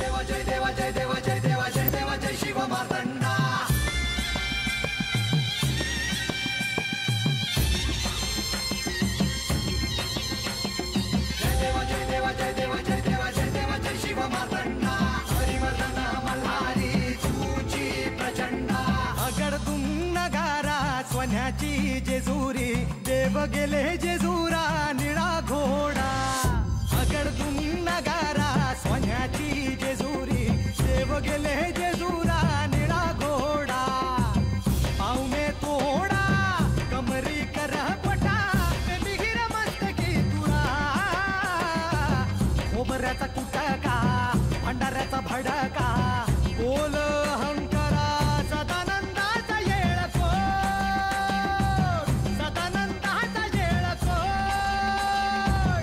देवा जय देवा जय देवा जय देवा जय देवा जय शिव मार्तंडा. जय देवा जय देवा जय देवा जय देवा जय देवा जय शिव मार्तंडा. हरिवर्धन मल्हारी तुझी प्रचंडा. अगडतून नगारा सोन्याची जेजुरी देव गेले जेजुरा निळा घोडा. अगडतून नगारा सोन्याची जेजुरी देव गेले जेजुरा निळा घोडा. पाऊ में तोडा कमरी कर पटा मिहिर मस्तकी तुरा. खोबऱ्याचा कुटका भंडाऱ्याचा भडका बोल अहंकारा सदानंदाचा येळको. सदानंदाचा येळको.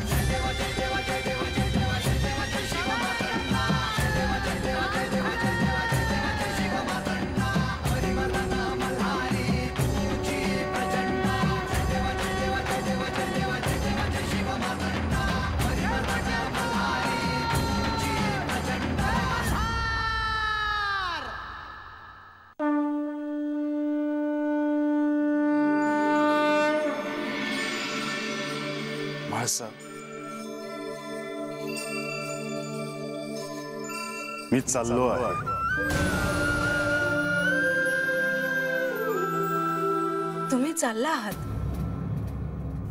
जय देवा जय देवा जय देवा जय देवा जय देवा जय शिव मार्तंडा. जय देवा जय देवा जय देवा जय देवा जय देवा जय शिव मार्तंडा. हरिवर्धन मल्हारी तुझी प्रचंडा. जय देवा जय देवा जय देवा जय देवा जय देवा जय शिव मार्तंडा. हरिवर्धन मल्हारी तुझी प्रचंडा. म्हाळसा, मी चाललो आहे. तुम्ही चालला आहात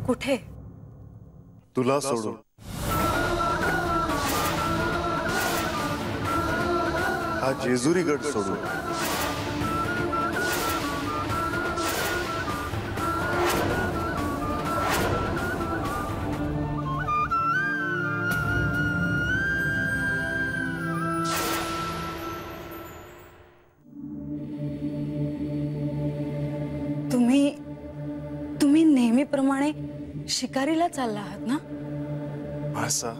कुठे? तुला सोडून. हा जेजुरी गड सोडून. तुम्ही नेहमीप्रमाणे शिकारीला चालला आहात ना? म्हाळसा,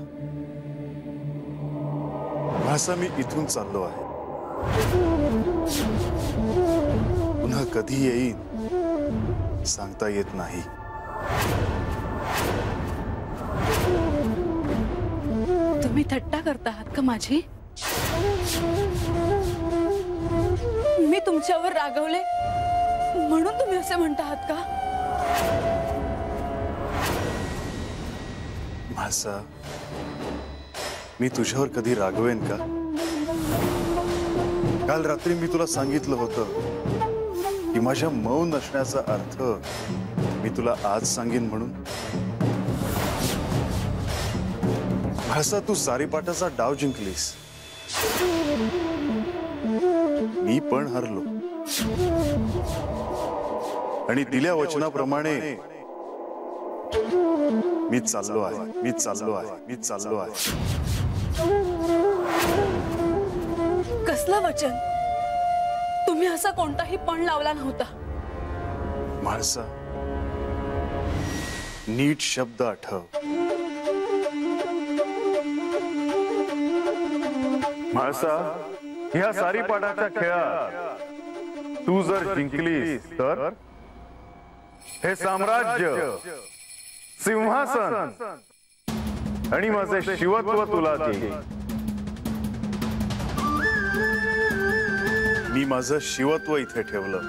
म्हाळसा, मी इथून चाललो आहे. पुन्हा कधी येईन सांगता येत नाही. तुम्ही थट्टा करता आहात का माझी? मी तुमच्यावर रागवले म्हणून तुम्ही असे म्हणता आहात का? म्हाळसा, मी तुझ्यावर कधी रागवेन का? काल रात्री मी तुला सांगितलं होतं की माझ्या मौन असण्याचा अर्थ मी तुला आज सांगेन म्हणून. म्हाळसा, तू सारीपाटाचा डाव जिंकलीस. मी पण हरलो आणि दिल्या वचनाप्रमाणे मी चाललो आहे. मी चाललो आहे. मी चाललो आहे. कसलं वचन? तुम्ही असा कोणताही पण लावला नव्हता. म्हाळसा, नीट शब्द आठव. म्हाळसा, ह्या सारीपाटाच्या खेळात तू जर जिंकलीस तर हे साम्राज्य, सिंहासन आणि माझे शिवत्व तुला देईन. मी माझं शिवत्व इथे ठेवलं.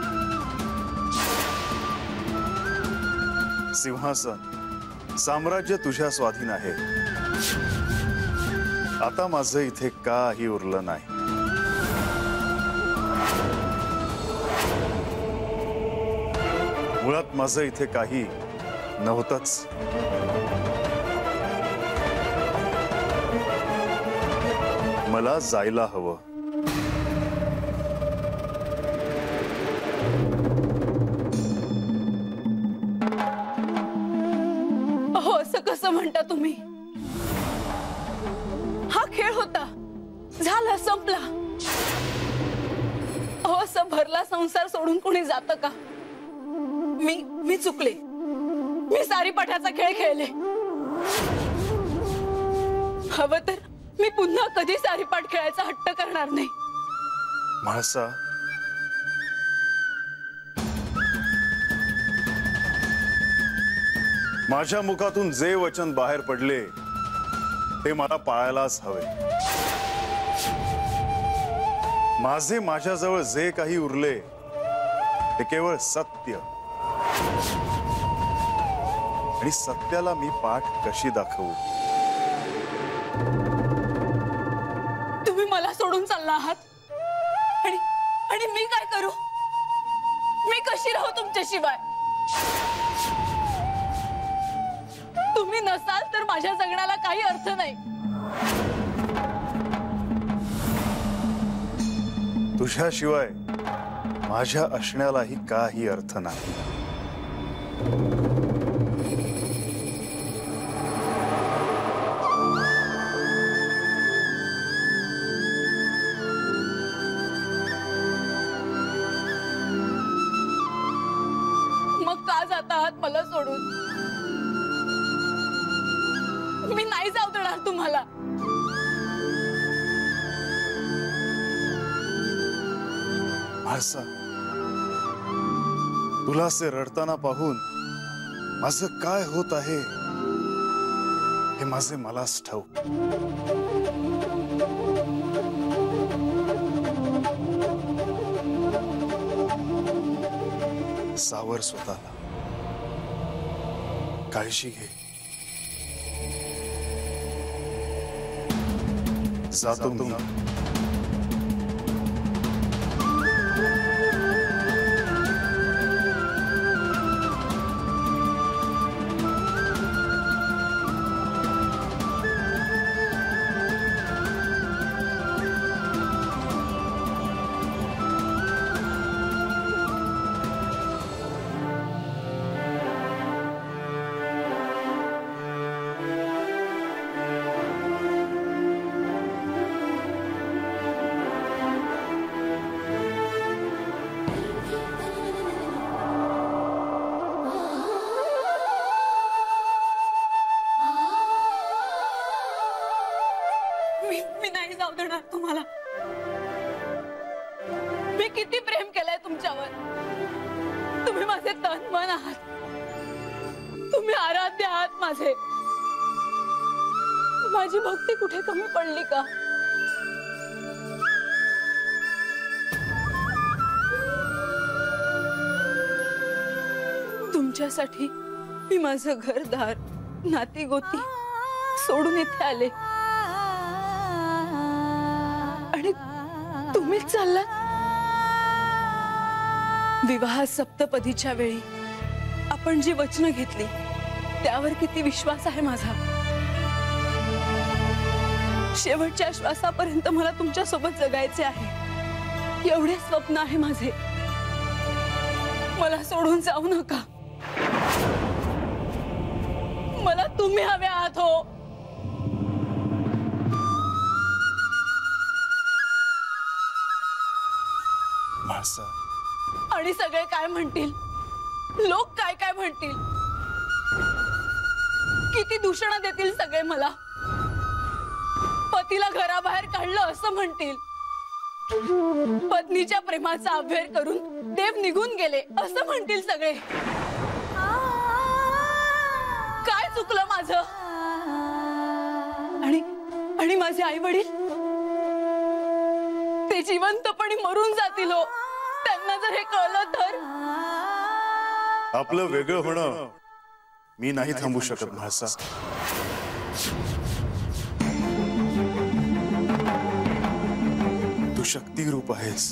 सिंहासन, साम्राज्य तुझ्या स्वाधीन आहे. आता माझं इथे काही उरलं नाही. मुळात माझं इथे काही नव्हतंच. मला जायला हवं. अहो, असं कसं म्हणता तुम्ही? हा खेळ होता, झाला, संपला. अहो, असं भरला संसार सोडून कोणी जातं का? मी चुकले. मी सारीपाठाचा खेळ खेळले. हवं तर मी पुन्हा कधी सारीपाठ खेळायचा हट्ट करणार नाही. म्हाळसा, माझ्या मुखातून जे वचन बाहेर पडले ते मला पाळायलाच हवे. माझे माझ्याजवळ जे काही उरले ते केवळ सत्य, आणि सत्याला मी पाठ कशी दाखवू? तुम्ही मला सोडून चालला आहात आणि आणि मी काय करू? मी कशी राहू तुमच्याशिवाय? तुम्ही नसाल तर माझ्या जगण्याला काही अर्थ नाही. तुझ्याशिवाय माझ्या असण्यालाही काही अर्थ नाही. मग का जात आहात मला सोडून? मी नाही जाऊ देणार तुम्हाला. म्हाळसा, तुला असे रडताना पाहून माझं काय होत आहे हे माझे मलाच ठाऊक. सावर स्वतःला, काळजी घे. जातो मी. मी नाही जाऊ देणार तुम्हाला. मी किती प्रेम केलंय तुमच्यावर. तुम्ही माझे तन मन आहात. तुम्ही आराध्य आहात माझे. माझी भक्ती कुठे कमी पडली का? तुमच्यासाठी मी माझं घरदार, नाती गोती सोडून इथे आले आणि तुम्हीच चाललात. विवाह सप्तपदीच्या वेळी आपण जी वचनं घेतली त्यावर किती विश्वास आहे माझा. शेवटच्या श्वासापर्यंत मला तुमच्या सोबत जगायचे आहे. एवढे स्वप्न आहे माझे. मला सोडून जाऊ नका. मला तुम्ही हवे आहात हो. म्हाळसा, आणि सगळे काय म्हणतील? लोक काय काय म्हणतील? किती दूषण देतील सगळे मला. पतीला घराबाहेर काढलं असं म्हणतील. पत्नीच्या प्रेमाचा अभ्यार करून देव निघून गेले असं म्हणतील सगळे. काय चुकलं माझं? आणि माझे आई वडील ते जिवंतपणी मरून जातील हो. त्यांना जर हे कळलं तर? आपलं वेगळं होणं मी नाही थांबू शकत म्हाळसा. तू शक्ती रूप आहेस.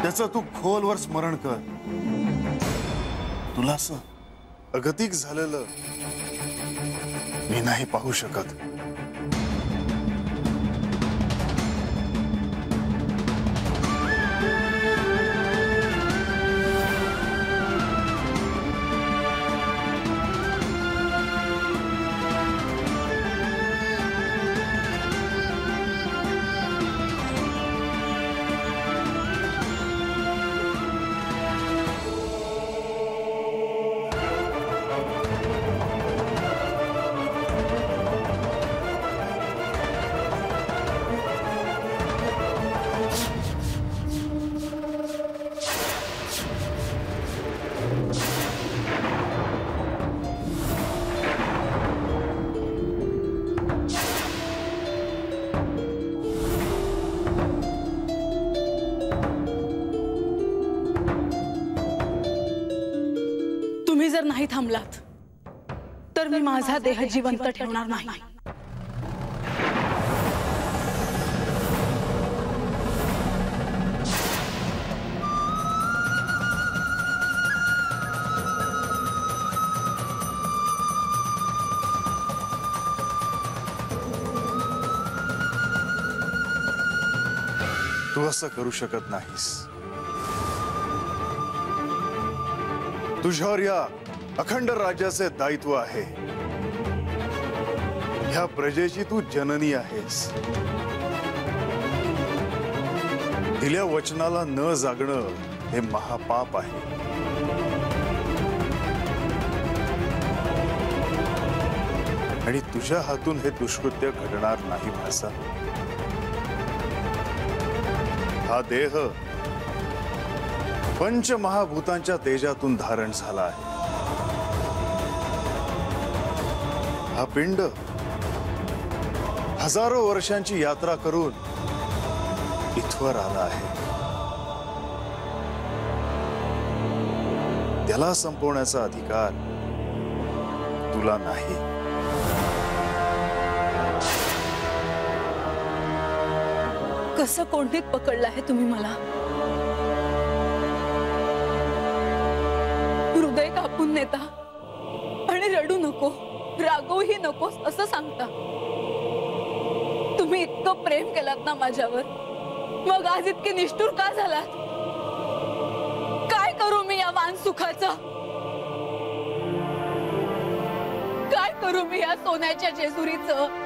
त्याचं तू खोलवर स्मरण कर. तुला असं अगतिक झालेलं मी नाही पाहू शकत. नाही थांबलात तर मी माझा देह जिवंत ठेवणार नाही. तू असं करू शकत नाहीस. तुझ्यावर या अखंड राज्याचे दायित्व आहे. ह्या प्रजेची तू जननी आहेस. दिल्या वचनाला न जागणं हे महापाप आहे. आणि तुझ्या हातून हे दुष्कृत्य घडणार नाही भासा. हा देह पंचमहाभूतांच्या तेजातून धारण झाला आहे. हा पिंड हजारो वर्षांची यात्रा करून इथवर आला आहे. त्याला संपवण्याचा अधिकार तुला नाही. कसं कोंडीत पकडलं आहे तुम्ही मला. हृदय कापून नेता आणि रडू नको, रागवही नकोस असं सांगता. तुम्ही इतकं प्रेम केलात ना माझ्यावर, मग आज इतके निष्ठुर का झालात? काय करू मी या वानसुखाचं? काय करू मी या सोन्याच्या जेजुरीचं?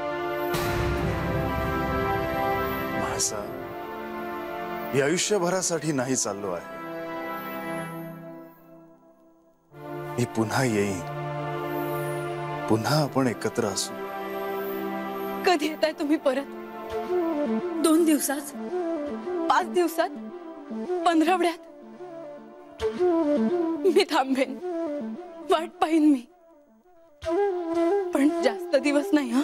मी आयुष्यभरासाठी नाही चाललो आहे. मी पुन्हा येईन. पुन्हा आपण एकत्र असू. कधी येताय तुम्ही परत? 2 दिवसात? 5 दिवसात? 15 मी थांबेन, वाट पाहीन मी, पण जास्त दिवस नाही. हा,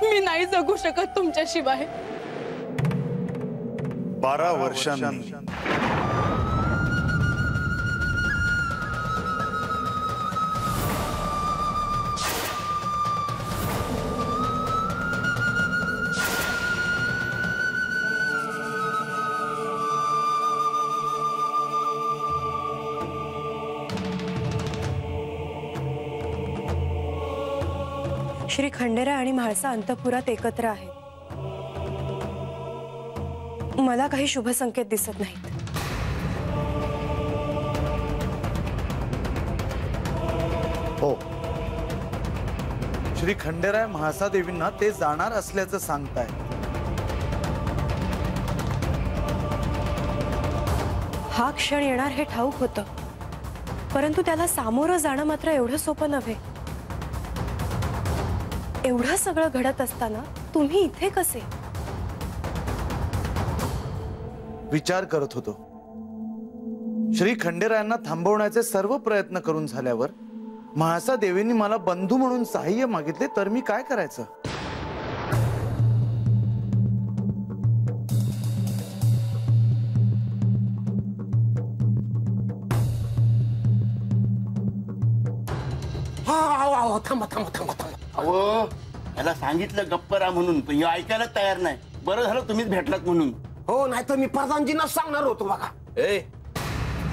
मी नाही जगू शकत तुमच्याशिवाय. 12 वर्षांनी श्री खंडेराय आणि म्हाळसा अंतपुरात एकत्र आहेत. मला काही शुभ संकेत दिसत नाहीत. हो, श्री खंडेराय म्हाळसा देवींना ते जाणार असल्याचं सांगताय. हा क्षण येणार हे ठाऊक होतं, परंतु त्याला सामोरं जाणं मात्र एवढं सोपं नव्हे. एवढं सगळं घडत असताना तुम्ही इथे कसे? विचार करत होतो. श्री खंडेरायांना थांबवण्याचे सर्व प्रयत्न करून झाल्यावर म्हाळसा देवींनी मला बंधू म्हणून सहाय्य मागितले तर मी काय करायचं? थांबा थांबा थांबा थांबा. अहो, याला सांगितलं गप्परा म्हणून, पण हे ऐकायला तयार नाही. बरं झालं तुम्हीच भेटलात म्हणून. हो, नाही तर मी प्रधानजींना सांगणार होतो बघा.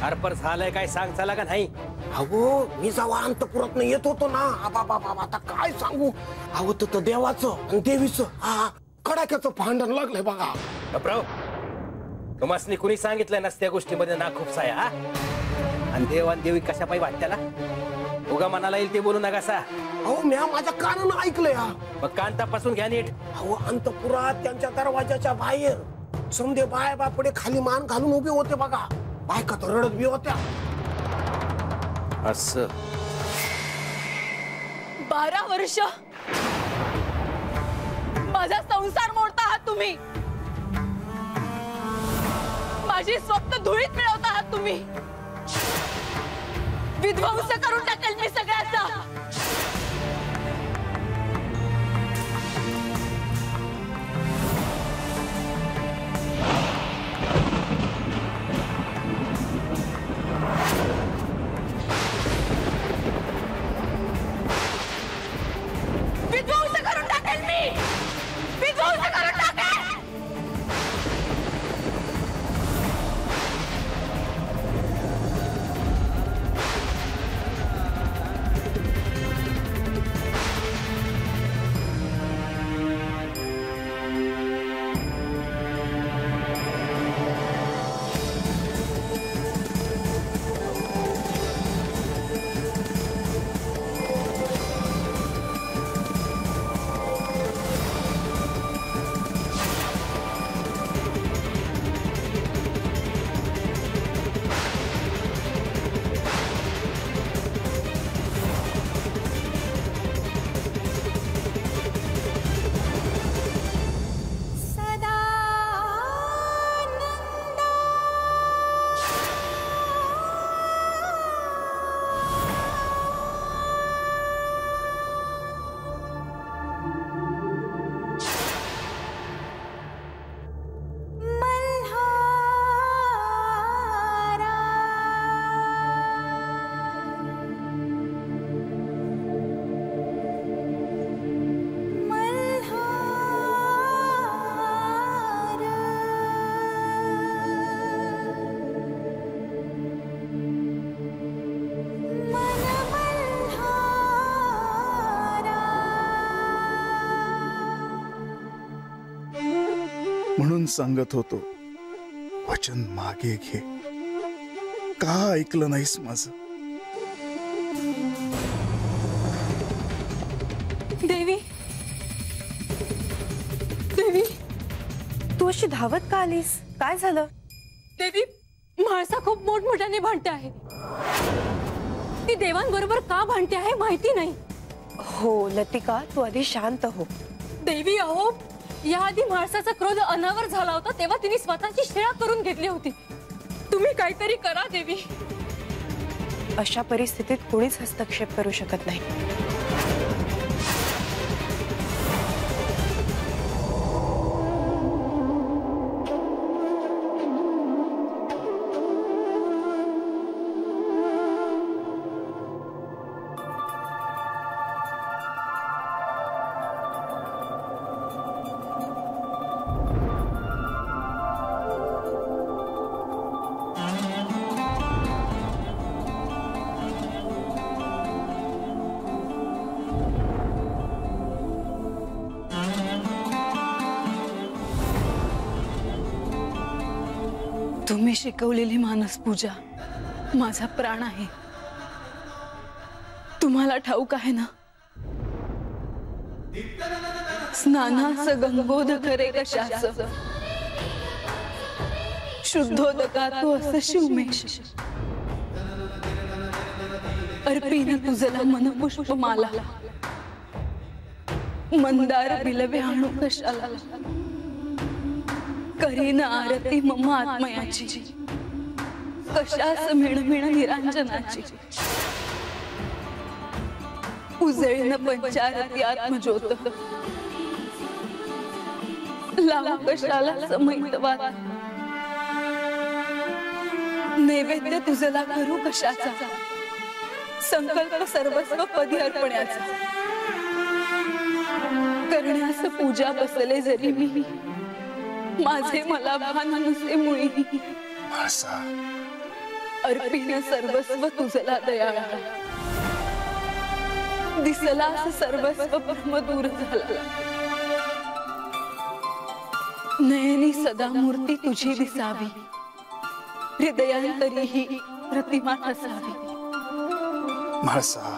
हरपर झालंय काय सांग चला का नाही? अहो, मी जेव्हा अंतपुरात येत होतो ना, बाबा आता काय सांगू. अहो, तर देवाचं आणि देवीचं कडाक्याचं भांडण लागलंय बघा. गप्राव, तुम्हाला कुणी सांगितलंय नसत्या गोष्टीमध्ये ना खूप साया? आणि देव आणि देवी कशा पाहिजे वाटत्याला? उगा मनाला येईल ते बोलू नका सा. अहो, मी माझ्या कानानं ऐकलंय. मग कान तपासून घ्या नीट. अहो, अंतपुरात त्यांच्या दरवाजाच्या बाहेर समदे बाय बापुडे खाली मान घालून उभे होते बघा. बायका तर रडत बी होत्या. असं 12 वर्ष माझा संसार मोडता आहात तुम्ही. माझी स्वप्न धुळीत मिळवता आहात तुम्ही. विध्वंस करून टाकेल मी सगळ्याचा. म्हणून सांगत होतो, वचन मागे घे. का ऐकलं नाहीस माझं? देवी, देवी, तू अशी धावत का आलीस? काय झालं? देवी, म्हाळसा खूप मोठमोठ्याने भांडते आहे. ती देवांबरोबर का भांडते आहे माहिती नाही. हो लतिका, तू आधी शांत हो. देवी अहो, याआधी म्हाळसाचा क्रोध अनावर झाला होता तेव्हा तिने स्वतःची शिळा करून घेतली होती. तुम्ही काहीतरी करा देवी. अशा परिस्थितीत कोणीच हस्तक्षेप करू शकत नाही. तुम्ही शिकवलेली मानस पूजा माझा प्राण आहे. तुम्हाला ठाऊक आहे ना, स्नानाचं गंगोदकरे कशाचं, शुद्धोदका तू असं शिवमेश. अर्पीन तुझला मन पुष्पमाला, मंदार बिलवे आणू कशाला. करीन आरती मम आत्मयाची, कशास मिणमिण निरांजनाची. उजळीन पंचारती आत्मज्योत, लावू कशाला समैतवात. नैवेद्य तुझला करू कशाचा, संकल्प सर्वस्व पदी अर्पण्याचा. करण्यास पूजा बसले जरी मी, माझे मला भान नसे मुळी. म्हाळसा, अर्पीन सर्वस्व तुझला दयाळा, दिसलास सर्वस्व ब्रह्म दूर झाला. नयनी सदा मूर्ती तुझी दिसावी, हृदयांतरी ही प्रतिमा असावी. म्हाळसा,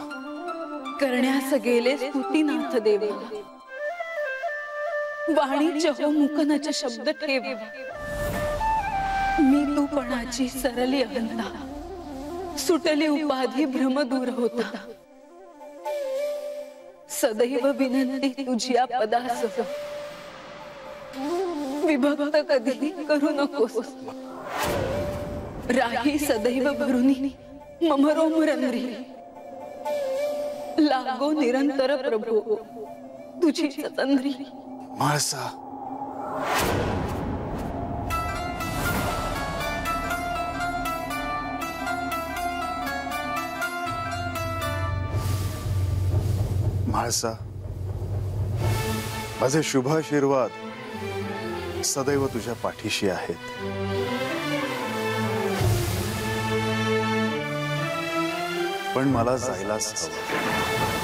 करण्यास गेले स्तुतीनाथ देवा, वाणी चहो मुकनच शब्द ठेव. मी तूपणाची सरली अहंता, सुटली उपाधी भ्रम दूर होता. सदैव विनंती तुझी पदास, विभक्त कधी करू नकोस. राही सदैव भरुनी मम रोम रंध्री, लागो निरंतर प्रभू तुझी सतंद्री. म्हाळसा, म्हाळसा, माझे शुभ आशीर्वाद सदैव तुझ्या पाठीशी आहेत. पण मला जायलाच हवं.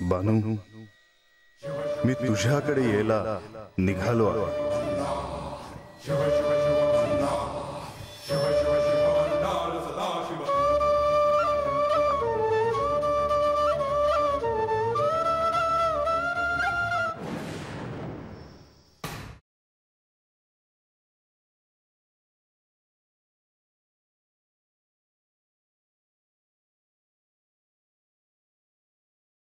बानू, मी तुझ्याकडे यायला निघालो आहे.